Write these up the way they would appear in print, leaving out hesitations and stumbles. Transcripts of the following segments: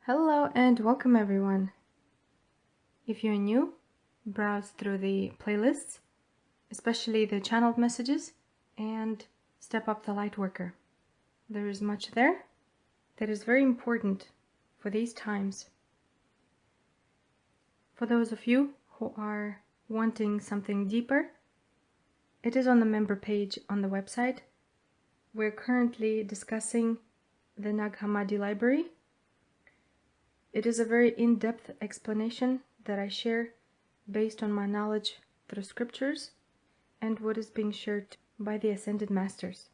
Hello and welcome everyone. If you're new, browse through the playlists, especially the channeled messages, and step up the Lightworker. There is much there that is very important for these times. For those of you who are wanting something deeper, it is on the member page on the website. We're currently discussing the Nag Hammadi library. It is a very in-depth explanation that I share based on my knowledge through scriptures and what is being shared by the Ascended Masters.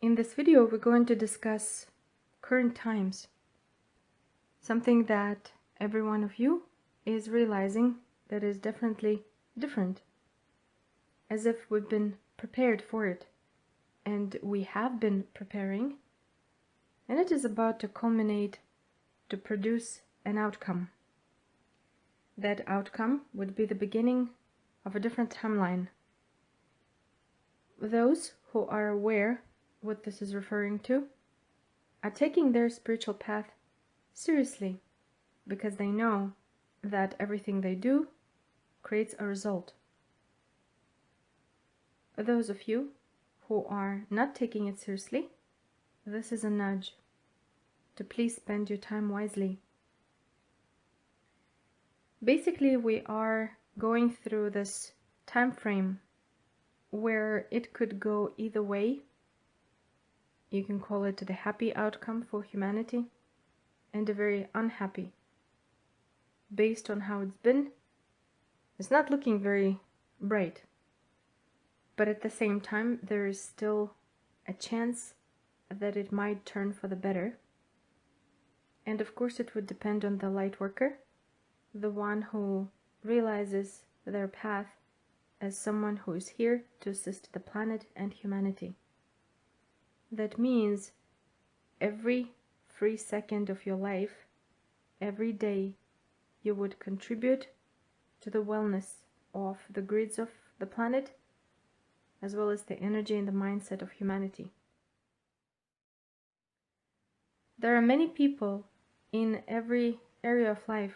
In this video, we're going to discuss current times, something that every one of you is realizing that is definitely different, as if we've been prepared for it, and we have been preparing. And it is about to culminate to produce an outcome. That outcome would be the beginning of a different timeline. Those who are aware what this is referring to are taking their spiritual path seriously because they know that everything they do creates a result. Those of you who are not taking it seriously, this is a nudge to please spend your time wisely. Basically, we are going through this time frame where it could go either way. You can call it the happy outcome for humanity and a very unhappy. Based on how it's been, it's not looking very bright. But at the same time, there is still a chance that it might turn for the better. And of course, it would depend on the Lightworker, the one who realizes their path as someone who is here to assist the planet and humanity. That means every free second of your life, every day, you would contribute to the wellness of the grids of the planet, as well as the energy and the mindset of humanity. There are many people in every area of life,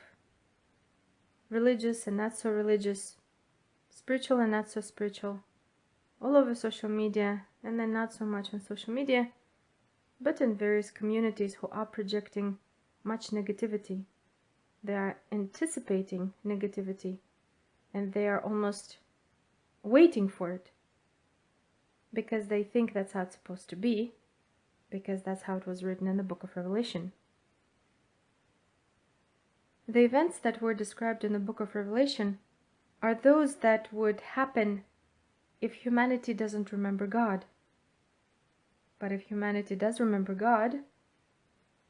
religious and not so religious, spiritual and not so spiritual, all over social media, and then not so much on social media, but in various communities who are projecting much negativity. They are anticipating negativity, and they are almost waiting for it, because they think that's how it's supposed to be, because that's how it was written in the Book of Revelation. The events that were described in the Book of Revelation are those that would happen if humanity doesn't remember God. But if humanity does remember God,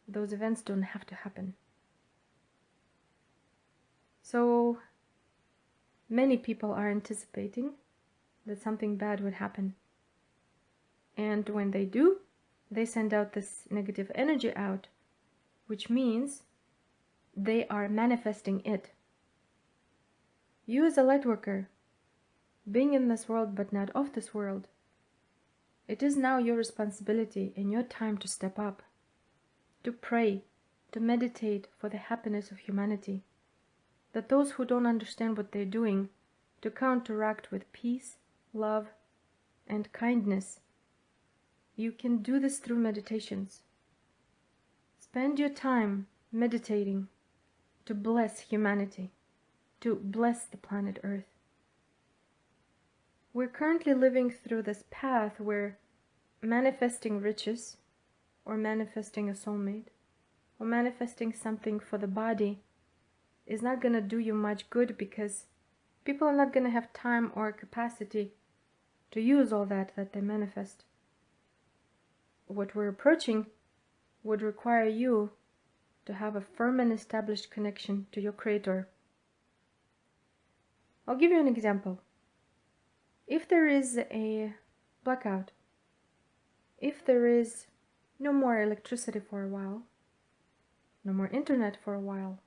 those events don't have to happen. So many people are anticipating that something bad would happen. And when they do, they send out this negative energy out, which means they are manifesting it. You as a Lightworker, being in this world but not of this world, it is now your responsibility and your time to step up, to pray, to meditate for the happiness of humanity, that those who don't understand what they're doing, to counteract with peace, love, and kindness. You can do this through meditations. Spend your time meditating to bless humanity, to bless the planet Earth. We're currently living through this path where manifesting riches, or manifesting a soulmate, or manifesting something for the body is not going to do you much good, because people are not going to have time or capacity to use all that they manifest. What we're approaching would require you to have a firm and established connection to your Creator. I'll give you an example. If there is a blackout, if there is no more electricity for a while, no more internet for a while,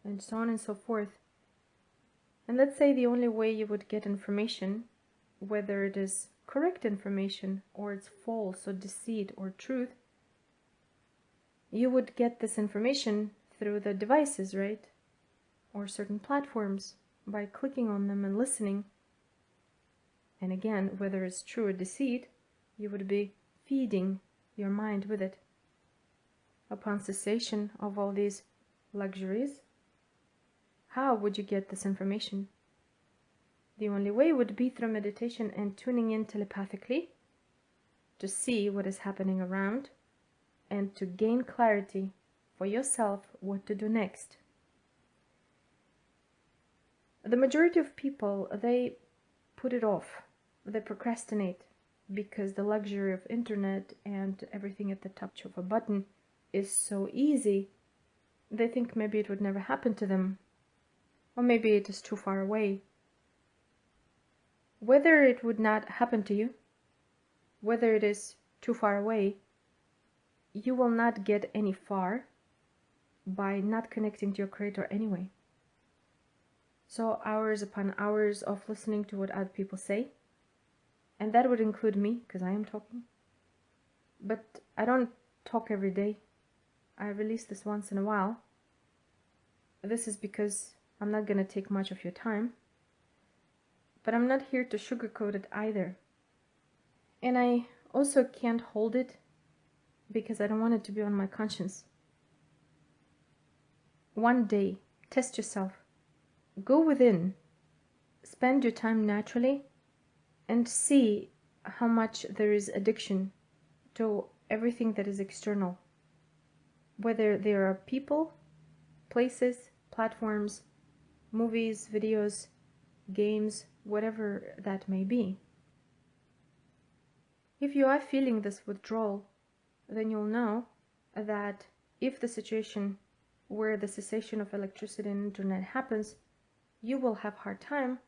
and so on and so forth, and let's say the only way you would get information, whether it is correct information or it's false or deceit or truth, you would get this information through the devices, right? Or certain platforms, by clicking on them and listening. And again, whether it's true or deceit, you would be feeding your mind with it. Upon cessation of all these luxuries, how would you get this information? The only way would be through meditation and tuning in telepathically to see what is happening around and to gain clarity for yourself what to do next. The majority of people, they put it off. They procrastinate because the luxury of internet and everything at the touch of a button is so easy. They think maybe it would never happen to them, or maybe it is too far away. Whether it would not happen to you, whether it is too far away, you will not get any far by not connecting to your Creator anyway. So hours upon hours of listening to what other people say, and that would include me, because I am talking. But I don't talk every day. I release this once in a while. This is because I'm not going to take much of your time. But I'm not here to sugarcoat it either. And I also can't hold it because I don't want it to be on my conscience. One day, test yourself. Go within, spend your time naturally, and see how much there is addiction to everything that is external. Whether there are people, places, platforms, movies, videos, games, whatever that may be. If you are feeling this withdrawal, then you'll know that if the situation where the cessation of electricity and internet happens, you will have a hard time,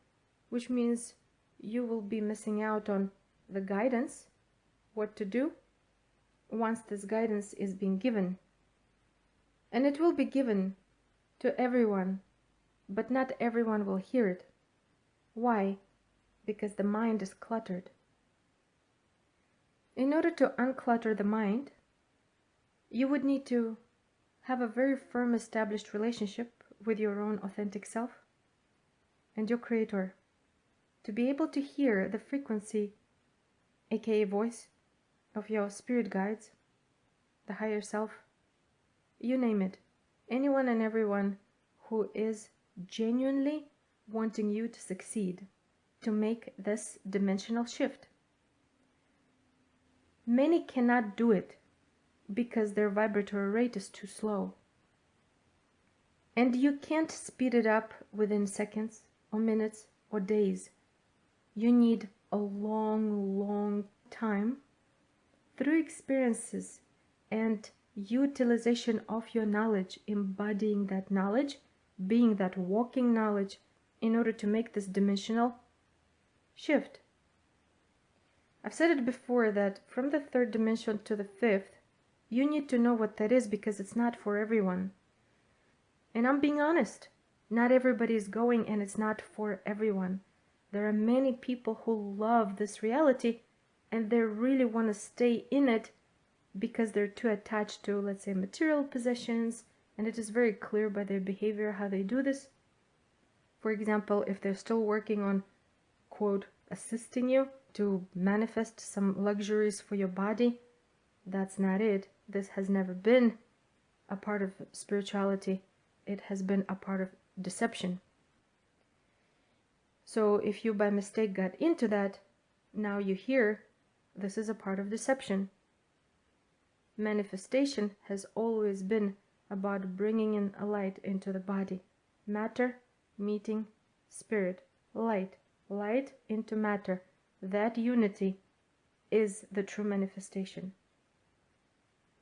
which means you will be missing out on the guidance, what to do, once this guidance is being given. And it will be given to everyone, but not everyone will hear it. Why? Because the mind is cluttered. In order to unclutter the mind, you would need to have a very firm established relationship with your own authentic self and your Creator, to be able to hear the frequency, aka voice, of your spirit guides, the higher self, you name it, anyone and everyone who is genuinely wanting you to succeed, to make this dimensional shift. Many cannot do it because their vibratory rate is too slow. And you can't speed it up within seconds or minutes or days. You need a long, long time through experiences and utilization of your knowledge, embodying that knowledge, being that walking knowledge, in order to make this dimensional shift. I've said it before that from the third dimension to the fifth, you need to know what that is because it's not for everyone. And I'm being honest, not everybody is going and it's not for everyone. There are many people who love this reality and they really want to stay in it because they're too attached to, let's say, material possessions, and it is very clear by their behavior how they do this. For example, if they're still working on, quote, assisting you to manifest some luxuries for your body, that's not it. This has never been a part of spirituality. It has been a part of deception. So if you by mistake got into that, now you hear this is a part of deception. Manifestation has always been about bringing in a light into the body. Matter meeting spirit. Light. Light into matter. That unity is the true manifestation.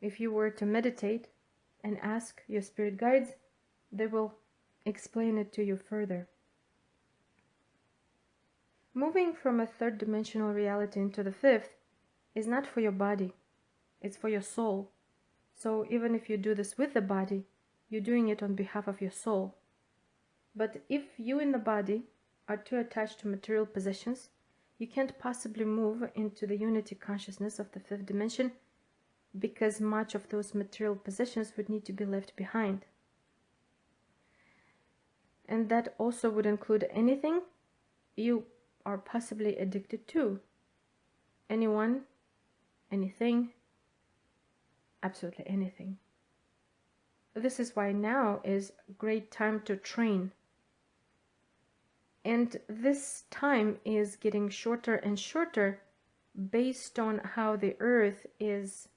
If you were to meditate and ask your spirit guides, they will explain it to you further. Moving from a third dimensional reality into the fifth is not for your body, it's for your soul. So even if you do this with the body, you're doing it on behalf of your soul. But if you in the body are too attached to material possessions, you can't possibly move into the unity consciousness of the fifth dimension because much of those material possessions would need to be left behind. And that also would include anything you are possibly addicted to. Anyone, anything, absolutely anything. This is why now is a great time to train. And this time is getting shorter and shorter based on how the earth is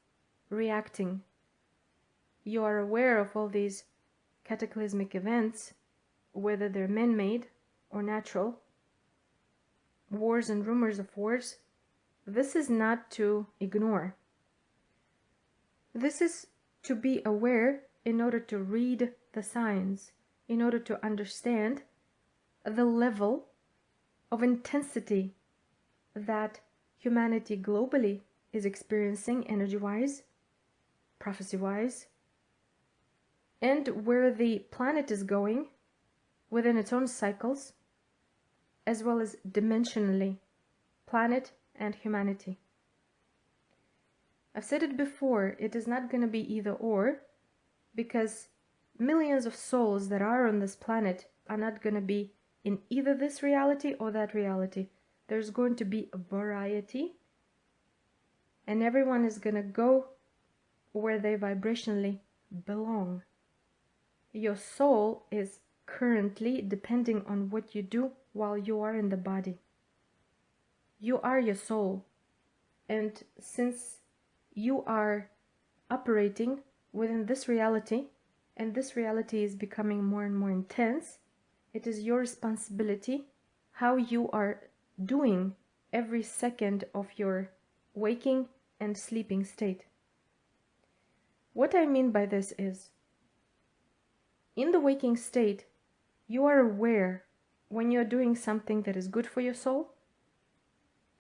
reacting. You are aware of all these cataclysmic events, whether they're man-made or natural, wars and rumors of wars. This is not to ignore. This is to be aware in order to read the signs, in order to understand the level of intensity that humanity globally is experiencing energy-wise, prophecy-wise, and where the planet is going within its own cycles, as well as dimensionally, planet and humanity. I've said it before, it is not going to be either or, because millions of souls that are on this planet are not going to be in either this reality or that reality. There's going to be a variety, and everyone is going to go where they vibrationally belong. Your soul is currently depending on what you do while you are in the body. You are your soul, and since you are operating within this reality, and this reality is becoming more and more intense, it is your responsibility how you are doing every second of your waking and sleeping state. What I mean by this is, in the waking state, you are aware when you're doing something that is good for your soul,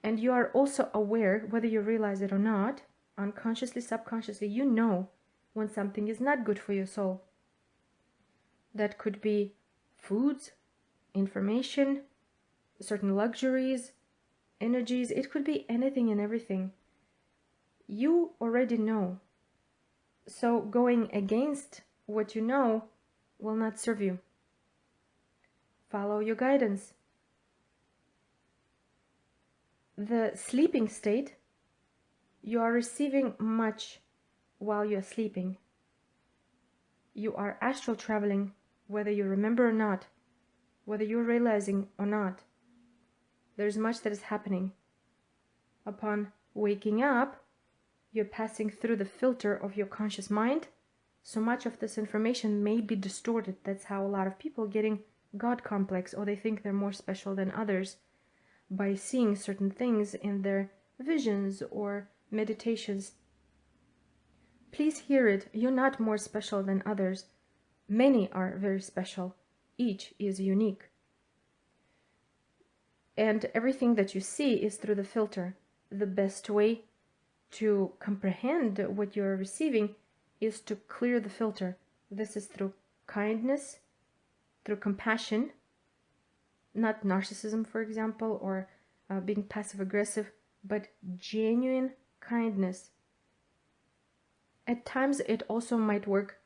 and you are also aware, whether you realize it or not, unconsciously, subconsciously, you know when something is not good for your soul. That could be foods, information, certain luxuries, energies. It could be anything and everything. You already know. So going against what you know will not serve you. Follow your guidance. The sleeping state, you are receiving much while you're sleeping. You are astral traveling, whether you remember or not, whether you're realizing or not. There's much that is happening. Upon waking up, you're passing through the filter of your conscious mind. So much of this information may be distorted. That's how a lot of people getting God complex, or they think they're more special than others by seeing certain things in their visions or meditations. Please hear it. You're not more special than others. Many are very special. Each is unique. And everything that you see is through the filter. The best way to comprehend what you're receiving is to clear the filter. This is through kindness, through compassion, not narcissism, for example, or being passive-aggressive, but genuine kindness. At times, it also might work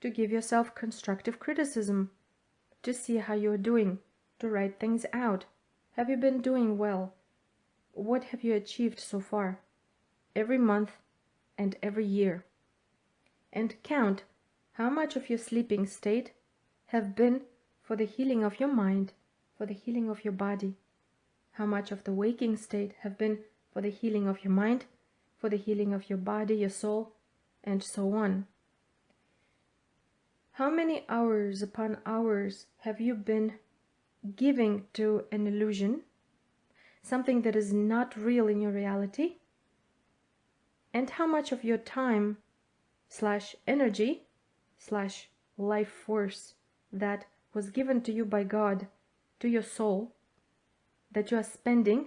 to give yourself constructive criticism, to see how you're doing, to write things out. Have you been doing well? What have you achieved so far? Every month and every year. And count how much of your sleeping state have been for the healing of your mind, for the healing of your body. How much of the waking state have been for the healing of your mind, for the healing of your body, your soul, and so on. How many hours upon hours have you been giving to an illusion, something that is not real in your reality? And how much of your time / energy / life force that was given to you by God, to your soul, that you are spending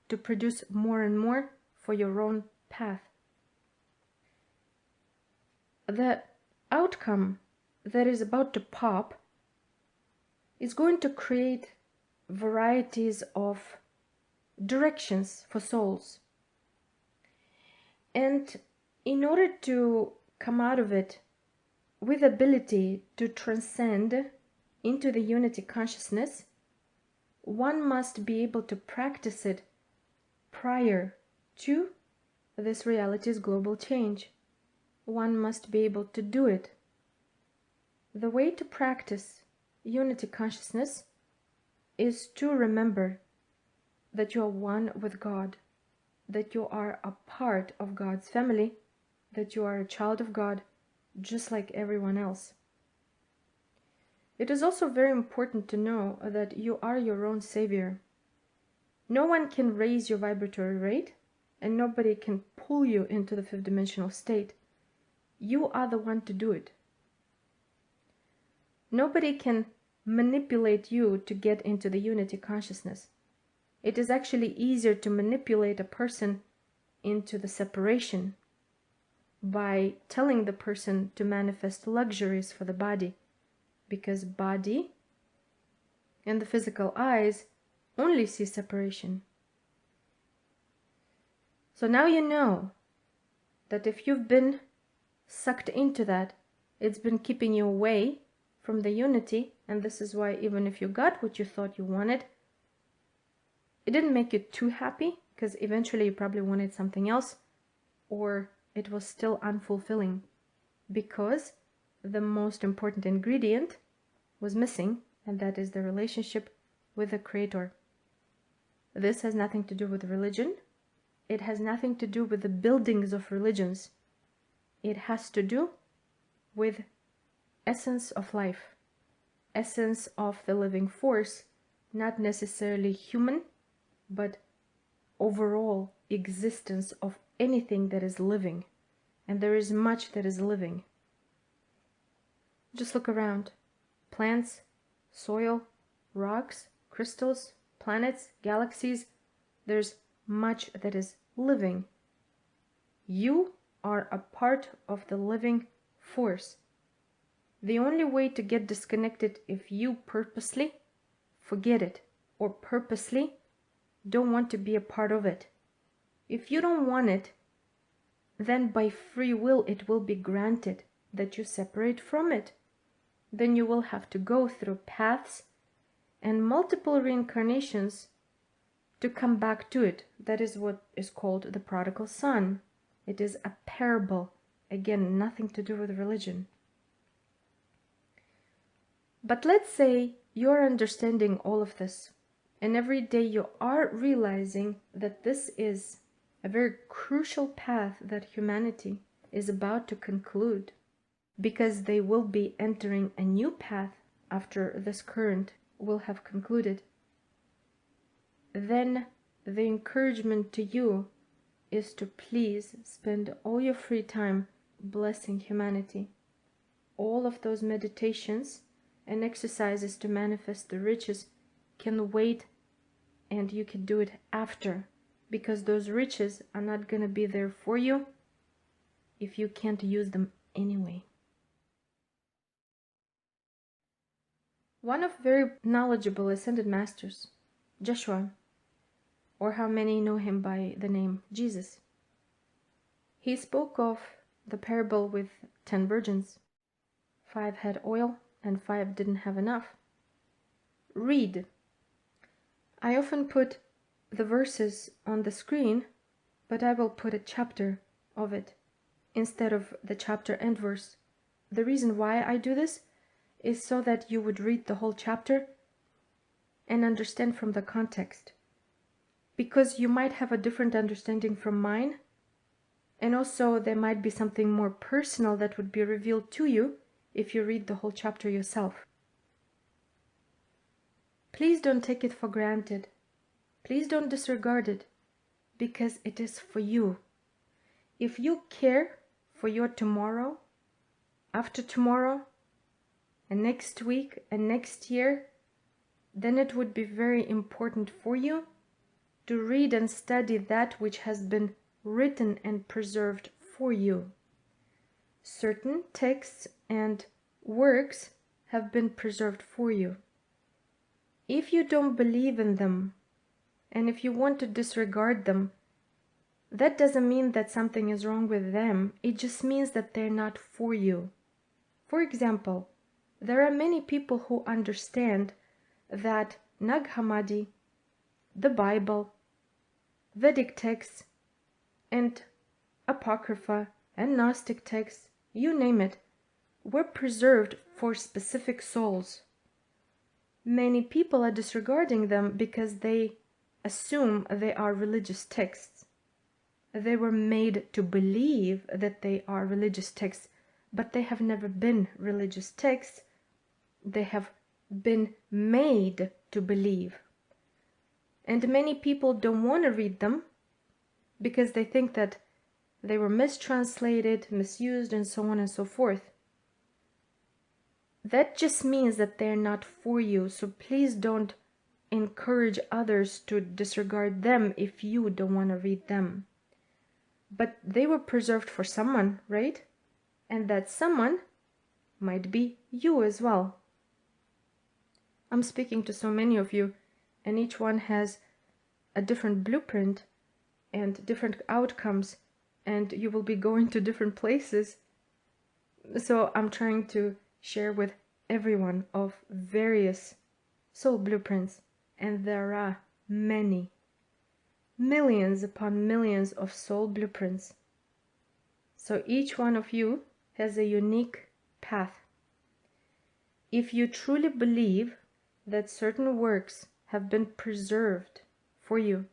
to produce more and more for your own path? The outcome that is about to pop is going to create varieties of directions for souls. And In order to come out of it with ability to transcend into the unity consciousness, one must be able to practice it prior to this reality's global change. One must be able to do it. The way to practice unity consciousness is to remember that you are one with God, that you are a part of God's family, that you are a child of God, just like everyone else. It is also very important to know that you are your own savior. No one can raise your vibratory rate, and nobody can pull you into the fifth dimensional state. You are the one to do it. Nobody can manipulate you to get into the unity consciousness. It is actually easier to manipulate a person into the separation by telling the person to manifest luxuries for the body, because body and the physical eyes only see separation. So now you know that if you've been sucked into that, it's been keeping you away from the unity, and this is why even if you got what you thought you wanted, it didn't make you too happy, because eventually you probably wanted something else, or it was still unfulfilling, because the most important ingredient was missing, and that is the relationship with the Creator. This has nothing to do with religion. It has nothing to do with the buildings of religions. It has to do with essence of life, essence of the living force, not necessarily human, but overall existence of anything that is living. And there is much that is living. Just look around. Plants, soil, rocks, crystals, planets, galaxies. There's much that is living. You are a part of the living force. The only way to get disconnected if you purposely forget it or purposely don't want to be a part of it. If you don't want it, then by free will it will be granted that you separate from it. Then you will have to go through paths and multiple reincarnations to come back to it. That is what is called the prodigal son. It is a parable. Again, nothing to do with religion. But let's say you're understanding all of this, and every day you are realizing that this is a very crucial path that humanity is about to conclude, because they will be entering a new path after this current will have concluded. Then the encouragement to you is to please spend all your free time blessing humanity. All of those meditations and exercises to manifest the riches can wait, and you can do it after, because those riches are not going to be there for you if you can't use them anyway. One of very knowledgeable ascended masters, Joshua, or how many know him by the name Jesus, he spoke of the parable with 10 virgins. 5 had oil and 5 didn't have enough. Read. I often put the verses on the screen, but I will put a chapter of it instead of the chapter and verse. The reason why I do this is so that you would read the whole chapter and understand from the context, because you might have a different understanding from mine, and also there might be something more personal that would be revealed to you if you read the whole chapter yourself. Please don't take it for granted. Please don't disregard it, because it is for you. If you care for your tomorrow, after tomorrow, and next week, and next year, then it would be very important for you to read and study that which has been written and preserved for you. Certain texts and works have been preserved for you. If you don't believe in them, and if you want to disregard them, that doesn't mean that something is wrong with them. It just means that they're not for you. For example, there are many people who understand that Nag Hammadi, the Bible, Vedic texts, and Apocrypha and Gnostic texts, you name it, were preserved for specific souls. Many people are disregarding them because they assume they are religious texts. They were made to believe that they are religious texts, but they have never been religious texts. They have been made to believe. And many people don't want to read them because they think that they were mistranslated, misused, and so on and so forth. That just means that they're not for you, so please don't encourage others to disregard them if you don't want to read them. But they were preserved for someone, right? And that someone might be you as well. I'm speaking to so many of you, and each one has a different blueprint and different outcomes, and you will be going to different places. So I'm trying to share with everyone of various soul blueprints, and there are many, millions upon millions of soul blueprints. So each one of you has a unique path. If you truly believe that certain works have been preserved for you,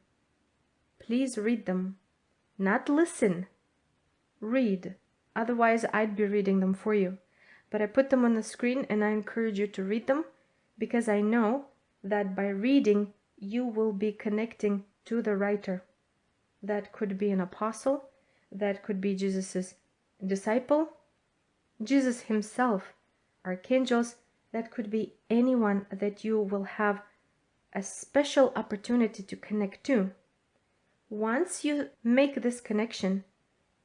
please read them. Not listen, read. Otherwise, I'd be reading them for you. But I put them on the screen and I encourage you to read them because I know that by reading, you will be connecting to the writer. That could be an apostle, that could be Jesus's disciple, Jesus himself, archangels, that could be anyone that you will have a special opportunity to connect to. Once you make this connection,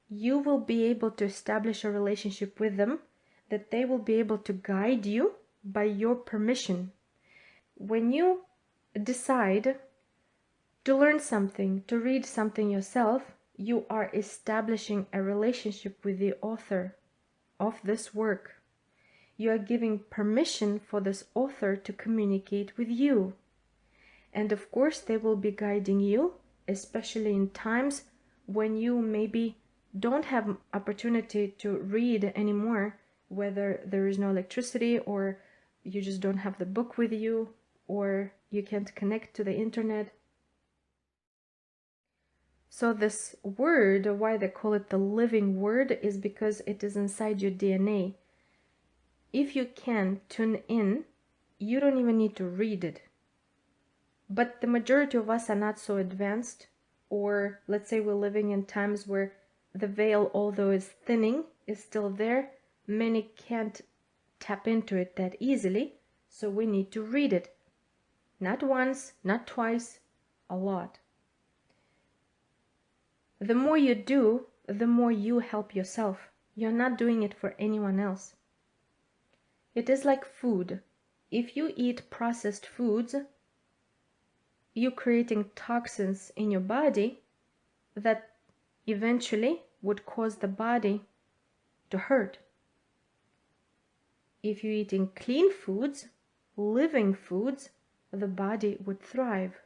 you will be able to establish a relationship with them, that they will be able to guide you by your permission. When you decide to learn something, to read something yourself, you are establishing a relationship with the author of this work. You are giving permission for this author to communicate with you. And of course, they will be guiding you, especially in times when you maybe don't have opportunity to read anymore, whether there is no electricity or you just don't have the book with you or you can't connect to the internet. So this word, why they call it the living word, is because it is inside your DNA. If you can tune in, you don't even need to read it. But the majority of us are not so advanced, or let's say we're living in times where the veil, although it's thinning, is still there. Many can't tap into it that easily, so we need to read it. Not once, not twice, a lot. The more you do, the more you help yourself. You're not doing it for anyone else. It is like food. If you eat processed foods, you're creating toxins in your body that eventually would cause the body to hurt. If you're eating clean foods, living foods, the body would thrive.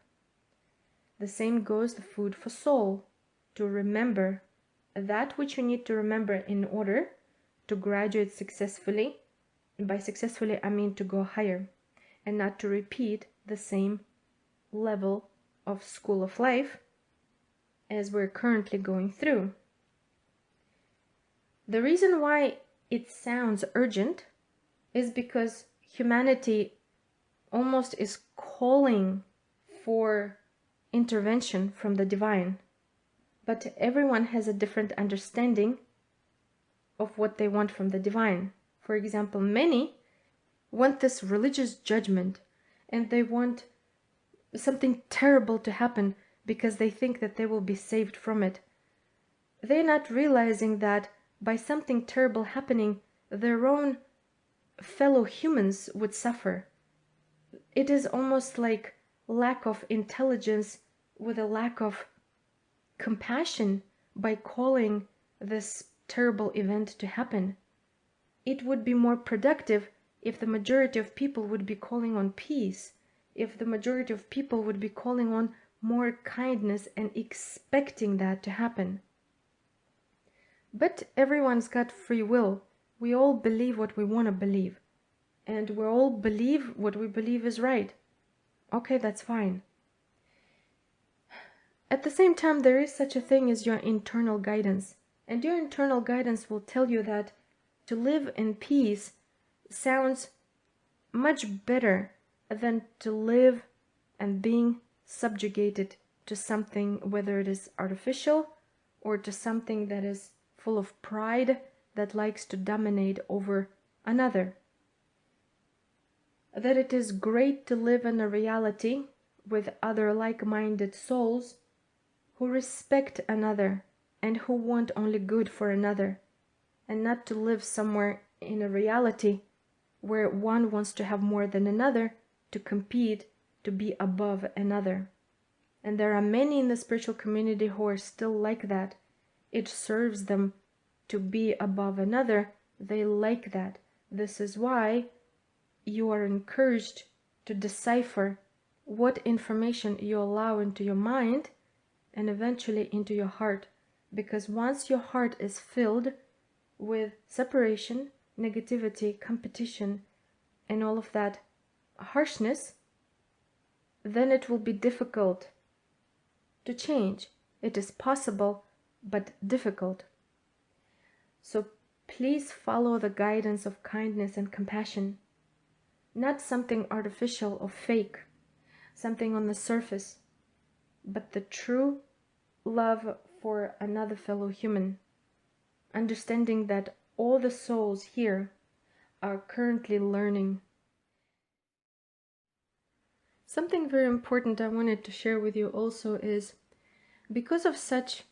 The same goes the food for soul, to remember that which you need to remember in order to graduate successfully. And by successfully, I mean to go higher and not to repeat the same level of school of life as we're currently going through. The reason why it sounds urgent is because humanity almost is calling for intervention from the divine. But everyone has a different understanding of what they want from the divine. For example, many want this religious judgment and they want something terrible to happen because they think that they will be saved from it. They're not realizing that by something terrible happening, their own fellow humans would suffer. It is almost like lack of intelligence with a lack of compassion by calling this terrible event to happen. It would be more productive if the majority of people would be calling on peace, if the majority of people would be calling on more kindness and expecting that to happen. But everyone's got free will. We all believe what we want to believe, and we all believe what we believe is right. Okay, that's fine. At the same time, there is such a thing as your internal guidance, and your internal guidance will tell you that to live in peace sounds much better than to live and being subjugated to something, whether it is artificial or to something that is full of pride that likes to dominate over another. That it is great to live in a reality with other like-minded souls who respect another and who want only good for another, and not to live somewhere in a reality where one wants to have more than another, to compete, to be above another. And there are many in the spiritual community who are still like that. It serves them to be above another. They like that. This is why you are encouraged to decipher what information you allow into your mind and eventually into your heart. Because once your heart is filled with separation, negativity, competition, and all of that harshness, then it will be difficult to change. It is possible, but difficult. So please follow the guidance of kindness and compassion, not something artificial or fake, something on the surface, but the true love for another fellow human, understanding that all the souls here are currently learning. Something very important I wanted to share with you also is, because of such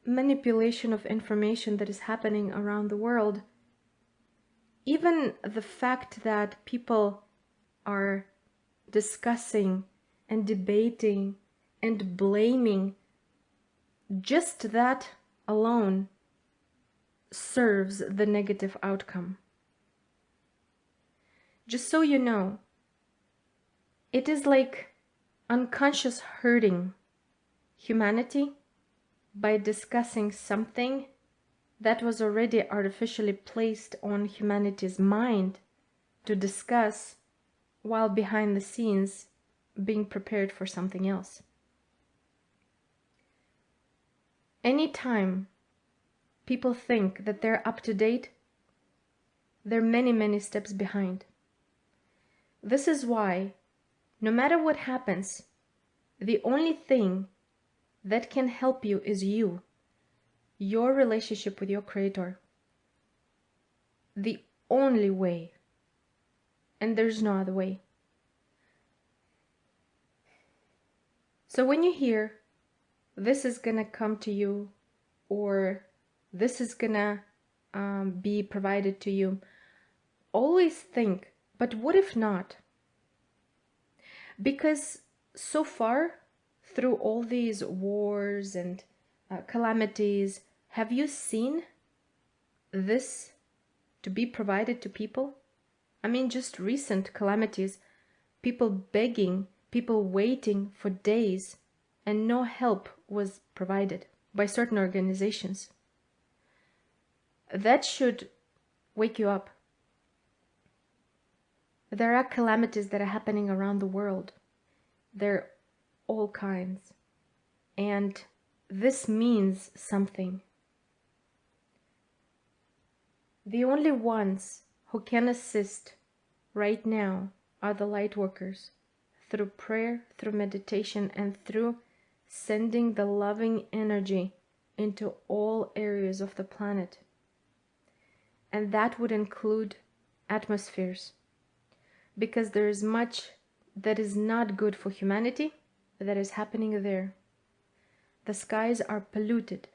manipulation of information that is happening around the world, even the fact that people are discussing and debating and blaming, just that alone serves the negative outcome. Just so you know, it is like unconscious hurting humanity by discussing something that was already artificially placed on humanity's mind to discuss, while behind the scenes being prepared for something else. Anytime people think that they're up to date, they're many, many steps behind. This is why, no matter what happens, the only thing that can help you is you, your relationship with your Creator. The only way, and there's no other way. So when you hear, this is gonna come to you, or this is gonna be provided to you, always think, but what if not? Because so far, through all these wars and calamities, have you seen this to be provided to people? I mean, just recent calamities, people begging, people waiting for days, and no help was provided by certain organizations. That should wake you up. There are calamities that are happening around the world. They're all kinds. And this means something. The only ones who can assist right now are the light workers, through prayer, through meditation, and through sending the loving energy into all areas of the planet. And that would include atmospheres, because there is much that is not good for humanity that is happening there. The skies are polluted.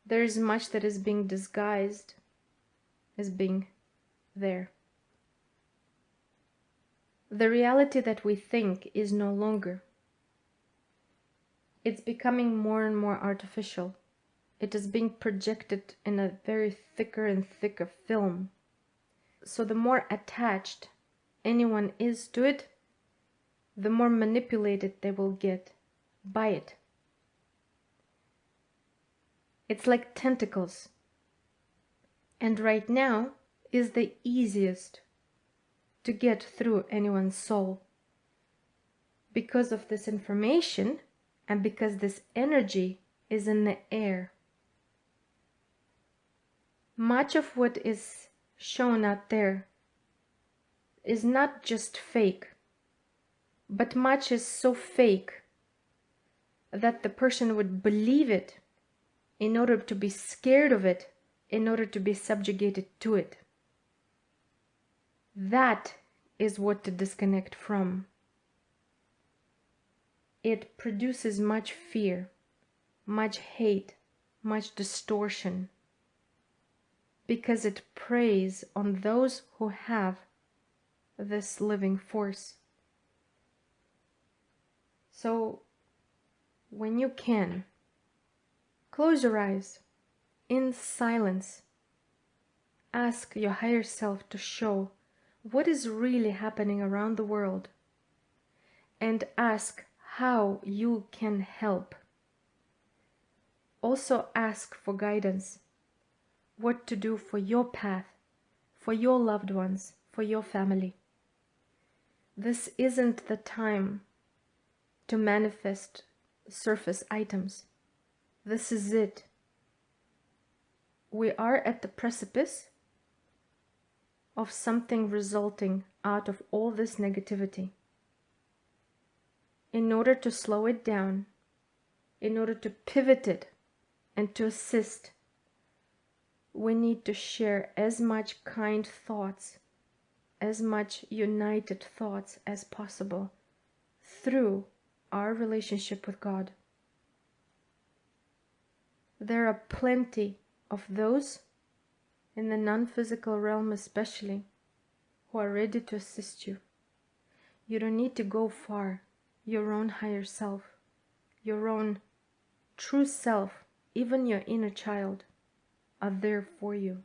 There is much that is being disguised as being there. The reality that we think is no longer. It's becoming more and more artificial. It is being projected in a very thicker and thicker film. So the more attached anyone is to it, the more manipulated they will get by it. It's like tentacles. And right now is the easiest to get through anyone's soul because of this information and because this energy is in the air. Much of what is shown out there is not just fake, but much is so fake that the person would believe it in order to be scared of it, in order to be subjugated to it. That is what to disconnect from. It produces much fear, much hate, much distortion, because it preys on those who have this living force. So, when you can, close your eyes in silence. Ask your higher self to show what is really happening around the world, and ask how you can help. Also ask for guidance, what to do for your path, for your loved ones, for your family. This isn't the time to manifest surface items. This is it. We are at the precipice of something resulting out of all this negativity. In order to slow it down, in order to pivot it and to assist, we need to share as much kind thoughts, as much united thoughts as possible through our relationship with God. There are plenty of those in the non-physical realm especially who are ready to assist you. You don't need to go far. Your own higher self, your own true self, even your inner child are there for you.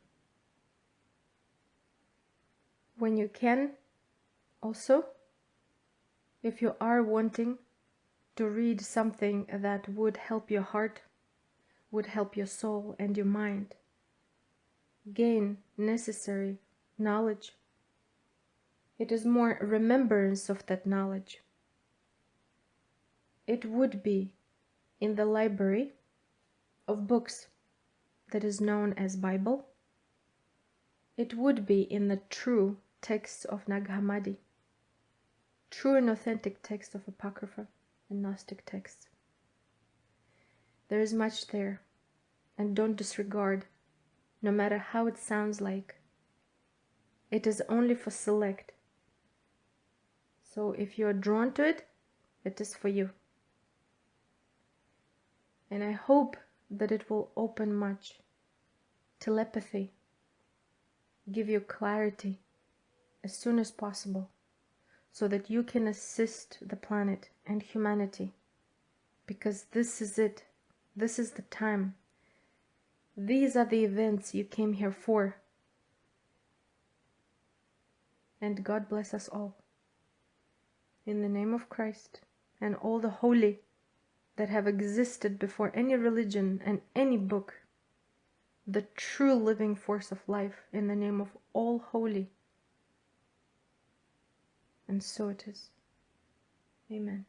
When you can, also, if you are wanting to read something that would help your heart, would help your soul and your mind gain necessary knowledge, it is more remembrance of that knowledge. It would be in the library of books that is known as Bible. It would be in the true texts of Nag Hammadi, true and authentic texts of Apocrypha and Gnostic texts. There is much there, and don't disregard, no matter how it sounds like. It is only for select. So if you are drawn to it, it is for you. And I hope that it will open much telepathy, give you clarity as soon as possible, so that you can assist the planet and humanity, because this is it. This is the time. These are the events you came here for. And God bless us all. In the name of Christ and all the holy that have existed before any religion and any book, the true living force of life, in the name of all holy. And so it is. Amen.